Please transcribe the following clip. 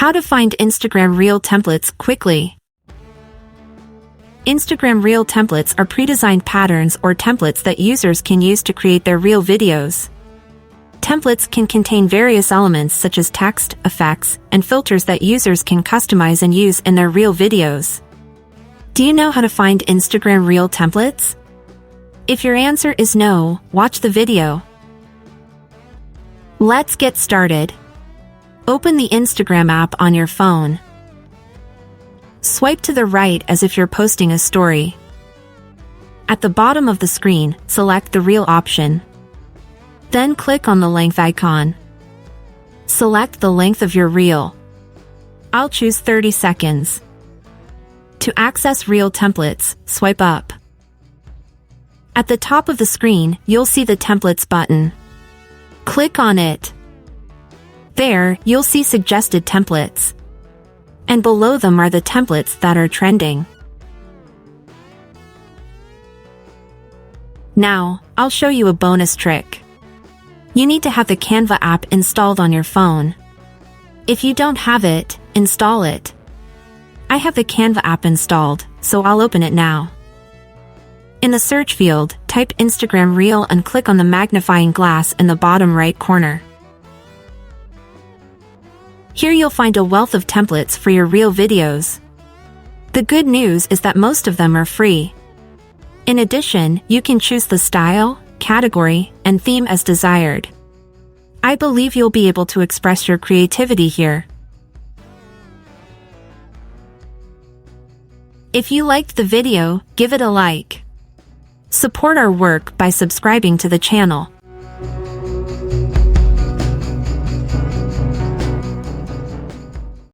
How to find Instagram Reel templates quickly. Instagram Reel templates are pre-designed patterns or templates that users can use to create their Reel videos. Templates can contain various elements such as text, effects, and filters that users can customize and use in their Reel videos. Do you know how to find Instagram Reel templates? If your answer is no, watch the video. Let's get started. Open the Instagram app on your phone. Swipe to the right as if you're posting a story. At the bottom of the screen, select the Reel option. Then click on the length icon. Select the length of your reel. I'll choose 30 seconds. To access Reel templates, swipe up. At the top of the screen, you'll see the Templates button. Click on it. There, you'll see suggested templates. And below them are the templates that are trending. Now, I'll show you a bonus trick. You need to have the Canva app installed on your phone. If you don't have it, install it. I have the Canva app installed, so I'll open it now. In the search field, type Instagram Reel and click on the magnifying glass in the bottom right corner. Here you'll find a wealth of templates for your Reel videos. The good news is that most of them are free. In addition, you can choose the style, category, and theme as desired. I believe you'll be able to express your creativity here. If you liked the video, give it a like. Support our work by subscribing to the channel.